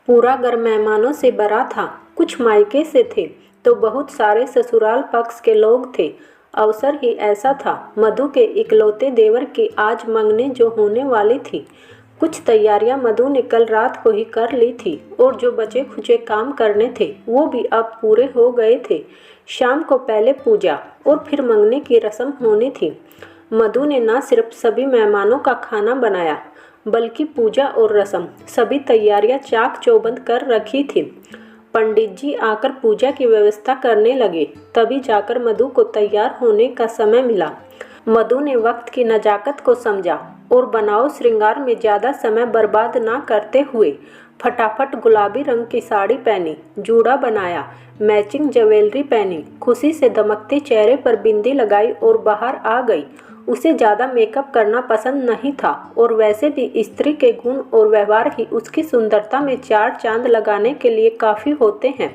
पूरा घर मेहमानों से भरा था। कुछ मायके से थे तो बहुत सारे ससुराल पक्ष के लोग थे। अवसर ही ऐसा था, मधु के इकलौते देवर की आज मंगनी जो होने वाली थी। कुछ तैयारियां मधु ने कल रात को ही कर ली थी और जो बचे खुचे काम करने थे वो भी अब पूरे हो गए थे। शाम को पहले पूजा और फिर मंगनी की रस्म होनी थी। मधु ने न सिर्फ सभी मेहमानों का खाना बनाया बल्कि पूजा और रस्म सभी तैयारियां चाक चौबंद कर रखी थी। पंडित जी आकर पूजा की व्यवस्था करने लगे, तभी जाकर मधु को तैयार होने का समय मिला। मधु ने वक्त की नजाकत को समझा और बनाव श्रृंगार में ज़्यादा समय बर्बाद ना करते हुए फटाफट गुलाबी रंग की साड़ी पहनी, जूड़ा बनाया, मैचिंग ज्वेलरी पहनी, खुशी से दमकते चेहरे पर बिंदी लगाई और बाहर आ गई। उसे ज़्यादा मेकअप करना पसंद नहीं था और वैसे भी स्त्री के गुण और व्यवहार ही उसकी सुंदरता में चार चांद लगाने के लिए काफ़ी होते हैं।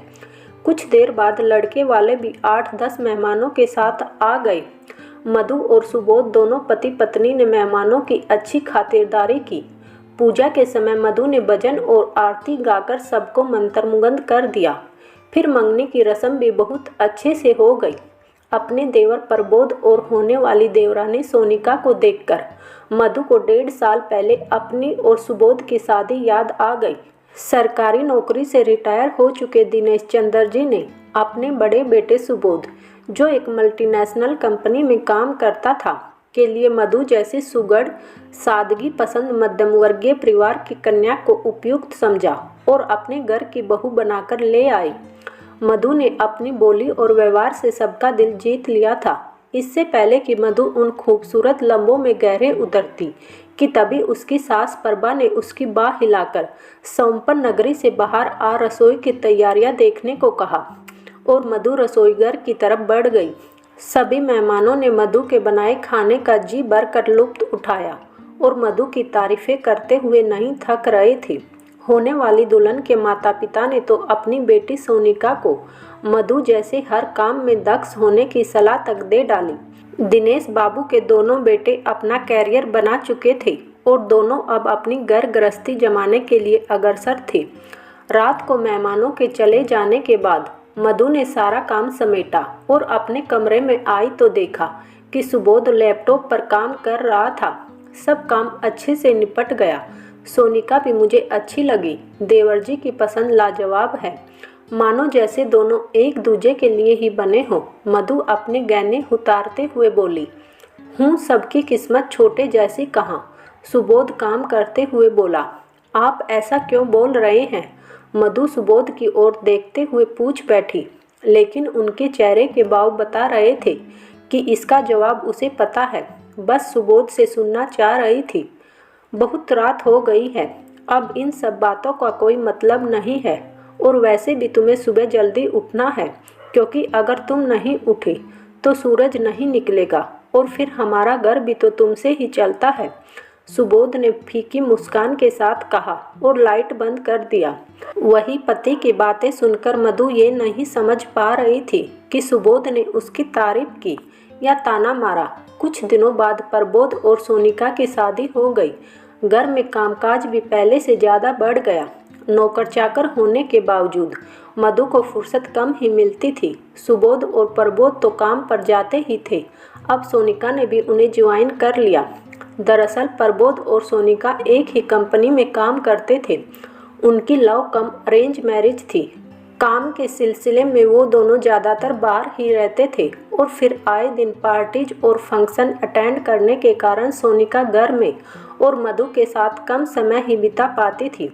कुछ देर बाद लड़के वाले भी 8-10 मेहमानों के साथ आ गए। मधु और सुबोध दोनों पति पत्नी ने मेहमानों की अच्छी खातिरदारी की। पूजा के समय मधु ने भजन और आरती गाकर सबको मंत्रमुग्ध कर दिया। फिर मंगनी की रस्म भी बहुत अच्छे से हो गई। अपने देवर प्रबोध और होने वाली देवरानी सोनिका को देखकर मधु को 1.5 साल पहले अपनी और सुबोध की शादी याद आ गई। सरकारी नौकरी से रिटायर हो चुके दिनेश चंद्र जी ने अपने बड़े बेटे सुबोध, जो एक मल्टीनेशनल कंपनी में काम करता था, के लिए मधु जैसी सुघड़ सादगी पसंद मध्यम वर्गीय परिवार की कन्या को उपयुक्त समझा और अपने घर की बहू बनाकर ले आई। मधु ने अपनी बोली और व्यवहार से सबका दिल जीत लिया था। इससे पहले कि मधु उन खूबसूरत लम्बों में गहरे उतरती कि तभी उसकी सास प्रभा ने उसकी बाह हिलाकर सोमपन नगरी से बाहर आ रसोई की तैयारियां देखने को कहा और मधु रसोईघर की तरफ बढ़ गई। सभी मेहमानों ने मधु के बनाए खाने का जी भरकर लुत्फ उठाया और मधु की तारीफें करते हुए नहीं थक रहे थे। होने वाली दुल्हन के माता पिता ने तो अपनी बेटी सोनिका को मधु जैसे हर काम में दक्ष होने की सलाह तक दे डाली। दिनेश बाबू के दोनों बेटे अपना कैरियर बना चुके थे और दोनों अब अपनी घर गृहस्थी जमाने के लिए अग्रसर थे। रात को मेहमानों के चले जाने के बाद मधु ने सारा काम समेटा और अपने कमरे में आई तो देखा कि सुबोध लैपटॉप पर काम कर रहा था। सब काम अच्छे से निपट गया। सोनिका भी मुझे अच्छी लगी। देवर जी की पसंद लाजवाब है, मानो जैसे दोनों एक दूजे के लिए ही बने हों। मधु अपने गहने उतारते हुए बोली, हूँ सबकी किस्मत छोटे जैसी कहाँ। सुबोध काम करते हुए बोला, आप ऐसा क्यों बोल रहे हैं। मधु सुबोध की ओर देखते हुए पूछ बैठी, लेकिन उनके चेहरे के भाव बता रहे थे कि इसका जवाब उसे पता है। बस सुबोध से सुनना चाह रही थी। बहुत रात हो गई है, अब इन सब बातों का कोई मतलब नहीं है और वैसे भी तुम्हें सुबह जल्दी उठना है, क्योंकि अगर तुम नहीं उठे तो सूरज नहीं निकलेगा और फिर हमारा घर भी तो तुमसे ही चलता है। सुबोध ने फीकी मुस्कान के साथ कहा और लाइट बंद कर दिया। वही पति की बातें सुनकर मधु ये नहीं समझ पा रही थी कि सुबोध ने उसकी तारीफ की या ताना मारा। कुछ दिनों बाद प्रबोध और सोनिका की शादी हो गई। घर में कामकाज भी पहले से ज़्यादा बढ़ गया। नौकर चाकर होने के बावजूद मधु को फुर्सत कम ही मिलती थी। सुबोध और प्रबोध तो काम पर जाते ही थे, अब सोनिका ने भी उन्हें ज्वाइन कर लिया। दरअसल प्रबोध और सोनिका एक ही कंपनी में काम करते थे। उनकी लव कम अरेंज मैरिज थी। काम के सिलसिले में वो दोनों ज़्यादातर बाहर ही रहते थे और फिर आए दिन पार्टीज और फंक्शन अटेंड करने के कारण सोनिका घर में और मधु के साथ कम समय ही बिता पाती थी।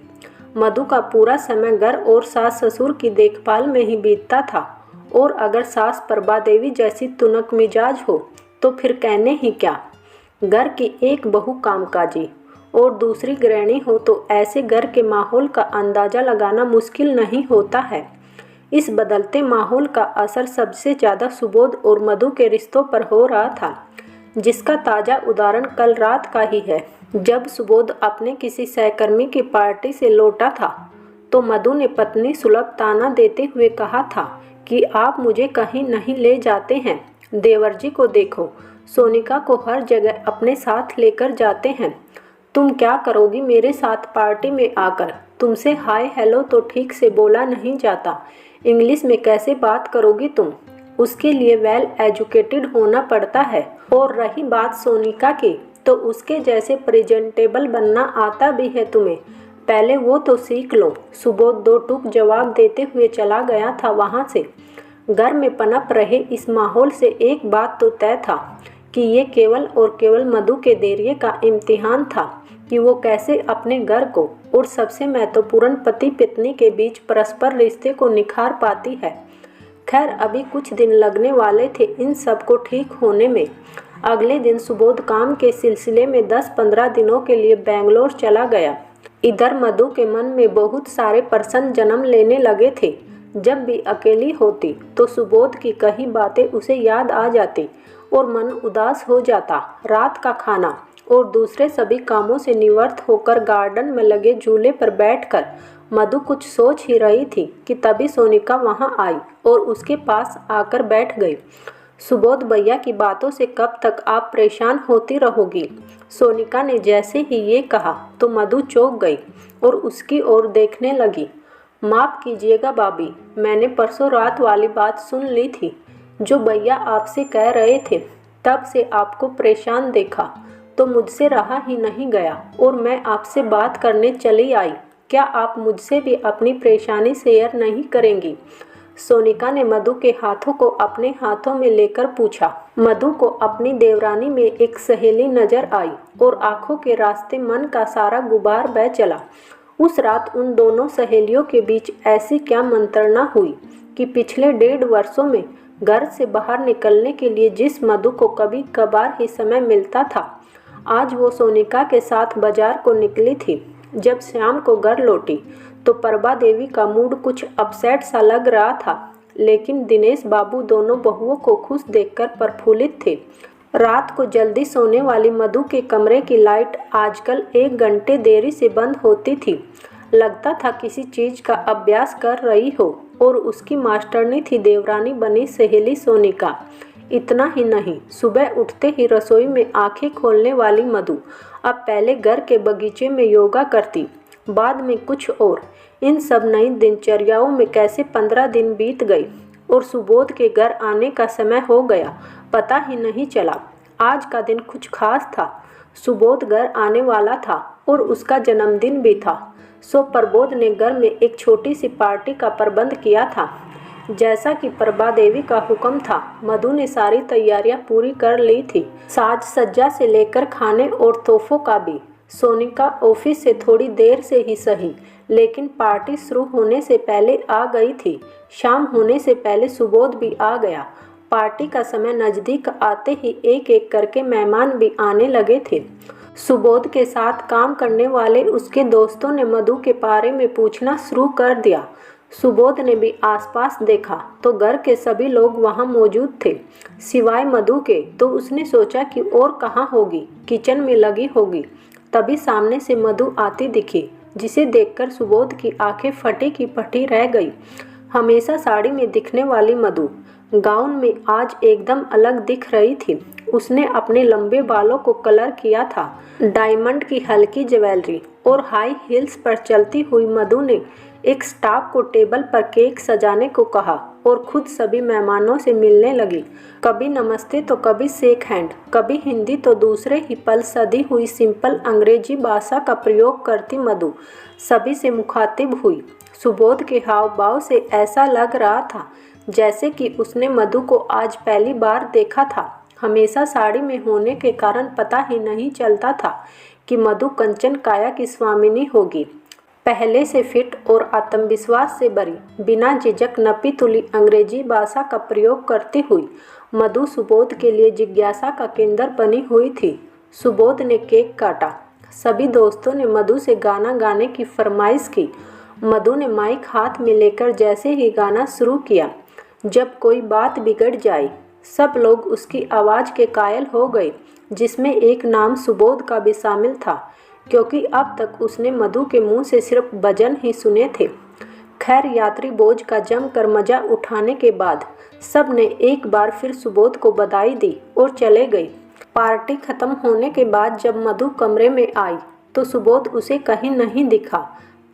मधु का पूरा समय घर और सास ससुर की देखभाल में ही बीतता था और अगर सास प्रभा देवी जैसी तुनक मिजाज हो तो फिर कहने ही क्या। घर की एक बहू कामकाजी और दूसरी गृहिणी हो तो ऐसे घर के माहौल का अंदाज़ा लगाना मुश्किल नहीं होता है। इस बदलते माहौल का असर सबसे ज़्यादा सुबोध और मधु के रिश्तों पर हो रहा था, जिसका ताज़ा उदाहरण कल रात का ही है। जब सुबोध अपने किसी सहकर्मी की पार्टी से लौटा था तो मधु ने पत्नी सुलभ ताना देते हुए कहा था कि आप मुझे कहीं नहीं ले जाते हैं। देवर जी को देखो, सोनिका को हर जगह अपने साथ लेकर जाते हैं। तुम क्या करोगी मेरे साथ पार्टी में आकर? तुमसे हाय हेलो तो ठीक से बोला नहीं जाता, इंग्लिश में कैसे बात करोगी तुम? उसके लिए वेल एजुकेटेड होना पड़ता है। और रही बात सोनिका की, तो उसके जैसे प्रेजेंटेबल बनना आता भी है तुम्हें, पहले वो तो सीख लो। सुबोध दो टूक जवाब देते हुए चला गया था वहाँ से। घर में पनप रहे इस माहौल से एक बात तो तय था कि ये केवल और केवल मधु के धैर्य का इम्तिहान था कि वो कैसे अपने घर को और सबसे महत्वपूर्ण पति पत्नी के बीच परस्पर रिश्ते को निखार पाती है। खैर अभी कुछ दिन लगने वाले थे इन सब को ठीक होने में। अगले दिन सुबोध काम के सिलसिले में 10-15 दिनों के लिए बेंगलोर चला गया। इधर मधु के मन में बहुत सारे प्रश्न जन्म लेने लगे थे। जब भी अकेली होती तो सुबोध की कही बातें उसे याद आ जाती और मन उदास हो जाता। रात का खाना और दूसरे सभी कामों से निवृत्त होकर गार्डन में लगे झूले पर बैठकर मधु कुछ सोच ही रही थी कि तभी सोनिका वहां आई और उसके पास आकर बैठ गई। सुबोध भैया की बातों से कब तक आप परेशान होती रहोगी? सोनिका ने जैसे ही ये कहा तो मधु चौंक गई और उसकी ओर देखने लगी। माफ़ कीजिएगा भाभी, मैंने परसों रात वाली बात सुन ली थी जो भैया आपसे कह रहे थे। तब से आपको परेशान देखा तो मुझसे रहा ही नहीं गया और मैं आपसे बात करने चली आई। क्या आप मुझसे भी अपनी परेशानी शेयर नहीं करेंगी? सोनिका ने मधु के हाथों को अपने हाथों में लेकर पूछा। मधु को अपनी देवरानी में एक सहेली नजर आई और आंखों के रास्ते मन का सारा गुबार बह चला। उस रात उन दोनों सहेलियों के बीच ऐसी क्या मंत्रणा हुई कि पिछले 1.5 वर्षों में घर से बाहर निकलने के लिए जिस मधु को कभी कभार ही समय मिलता था, आज वो सोनिका के साथ बाजार को निकली थी। जब शाम को घर लौटी तो प्रभा देवी का मूड कुछ अपसेट सा लग रहा था, लेकिन दिनेश बाबू दोनों बहुओं को खुश देखकर प्रफुल्लित थे। रात को जल्दी सोने वाली मधु के कमरे की लाइट आजकल 1 घंटे देरी से बंद होती थी। लगता था किसी चीज का अभ्यास कर रही हो और उसकी मास्टरनी थी देवरानी बनी सहेली सोनिका। इतना ही नहीं, सुबह उठते ही रसोई में आंखें खोलने वाली मधु अब पहले घर के बगीचे में योगा करती, बाद में कुछ और। इन सब नई दिनचर्याओं में कैसे 15 दिन बीत गई और सुबोध के घर आने का समय हो गया, पता ही नहीं चला। आज का दिन कुछ खास था। सुबोध घर आने वाला था और उसका जन्मदिन भी था, सो प्रबोध ने घर में एक छोटी सी पार्टी का प्रबंध किया था। जैसा कि प्रभा देवी का हुक्म था, मधु ने सारी तैयारियां पूरी कर ली थी, साज सज्जा से लेकर खाने और तोहफों का भी। सोनिका ऑफिस से थोड़ी देर से ही सही, लेकिन पार्टी शुरू होने से पहले आ गई थी। शाम होने से पहले सुबोध भी आ गया। पार्टी का समय नज़दीक आते ही एक एक करके मेहमान भी आने लगे थे। सुबोध के साथ काम करने वाले उसके दोस्तों ने मधु के बारे में पूछना शुरू कर दिया। सुबोध ने भी आसपास देखा तो घर के सभी लोग वहां मौजूद थे, सिवाय मधु के। तो उसने सोचा कि और कहाँ होगी, किचन में लगी होगी। तभी सामने से मधु आती दिखी, जिसे देखकर सुबोध की आंखें फटी की फटी रह गई। हमेशा साड़ी में दिखने वाली मधु गाउन में आज एकदम अलग दिख रही थी। उसने अपने लंबे बालों को कलर किया था। डायमंड की हल्की ज्वेलरी और हाई हील्स पर चलती हुई मधु ने एक स्टाफ को टेबल पर केक सजाने को कहा और खुद सभी मेहमानों से मिलने लगी। कभी नमस्ते तो कभी शेक हैंड, कभी हिंदी तो दूसरे ही पल सधी हुई सिंपल अंग्रेजी भाषा का प्रयोग करती मधु सभी से मुखातिब हुई। सुबोध के हाव भाव से ऐसा लग रहा था जैसे कि उसने मधु को आज पहली बार देखा था। हमेशा साड़ी में होने के कारण पता ही नहीं चलता था कि मधु कंचन काया की स्वामिनी होगी। पहले से फिट और आत्मविश्वास से भरी, बिना झिझक नपी तुली अंग्रेजी भाषा का प्रयोग करती हुई मधु सुबोध के लिए जिज्ञासा का केंद्र बनी हुई थी। सुबोध ने केक काटा। सभी दोस्तों ने मधु से गाना गाने की फरमाइश की। मधु ने माइक हाथ में लेकर जैसे ही गाना शुरू किया, जब कोई बात बिगड़ जाए सब लोग उसकी आवाज़ के कायल हो गए, जिसमें एक नाम सुबोध का भी शामिल था, क्योंकि अब तक उसने मधु के मुंह से सिर्फ भजन ही सुने थे। खैर, यात्री बोझ का जमकर मजा उठाने के बाद सब ने एक बार फिर सुबोध को बधाई दी और चले गए। पार्टी खत्म होने के बाद जब मधु कमरे में आई तो सुबोध उसे कहीं नहीं दिखा।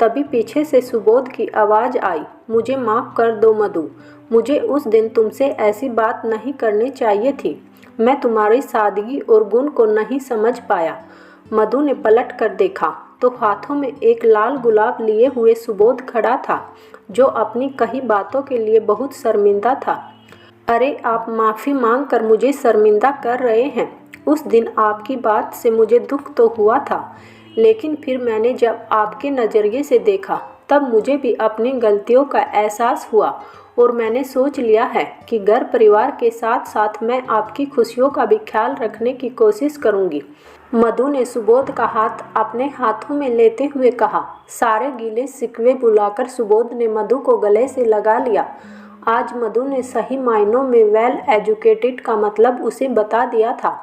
तभी पीछे से सुबोध की आवाज़ आई, मुझे माफ़ कर दो मधु, मुझे उस दिन तुमसे ऐसी बात नहीं करनी चाहिए थी। मैं तुम्हारी सादगी और गुण को नहीं समझ पाया। मधु ने पलट कर देखा तो हाथों में एक लाल गुलाब लिए हुए सुबोध खड़ा था, जो अपनी कही बातों के लिए बहुत शर्मिंदा था। अरे आप माफ़ी मांग कर मुझे शर्मिंदा कर रहे हैं। उस दिन आपकी बात से मुझे दुख तो हुआ था, लेकिन फिर मैंने जब आपके नज़रिए से देखा तब मुझे भी अपनी गलतियों का एहसास हुआ और मैंने सोच लिया है कि घर परिवार के साथ साथ मैं आपकी खुशियों का भी ख्याल रखने की कोशिश करूंगी। मधु ने सुबोध का हाथ अपने हाथों में लेते हुए कहा। सारे गीले शिकवे बुलाकर सुबोध ने मधु को गले से लगा लिया। आज मधु ने सही मायनों में वेल एजुकेटेड का मतलब उसे बता दिया था।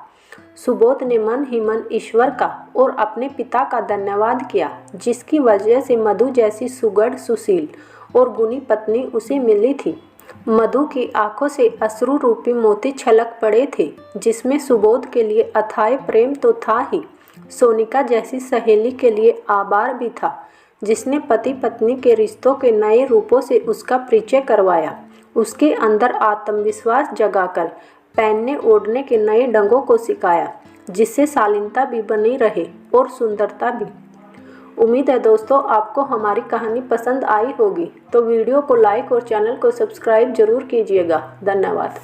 सुबोध ने मन ही मन ईश्वर का और अपने पिता का धन्यवाद किया, जिसकी वजह से मधु जैसी सुगढ़, सुशील और गुणी पत्नी उसे मिली थी। मधु की आंखों से अश्रु रूपी मोती छलक पड़े थे, जिसमें सुबोध के लिए अथाह प्रेम तो था ही, सोनिका जैसी सहेली के लिए आभार भी था, जिसने पति पत्नी के रिश्तों के नए रूपों से उसका परिचय करवाया, उसके अंदर आत्मविश्वास जगाकर पहनने ओढ़ने के नए ढंगों को सिखाया, जिससे शालीनता भी बनी रहे और सुंदरता भी। उम्मीद है दोस्तों आपको हमारी कहानी पसंद आई होगी, तो वीडियो को लाइक और चैनल को सब्सक्राइब जरूर कीजिएगा। धन्यवाद।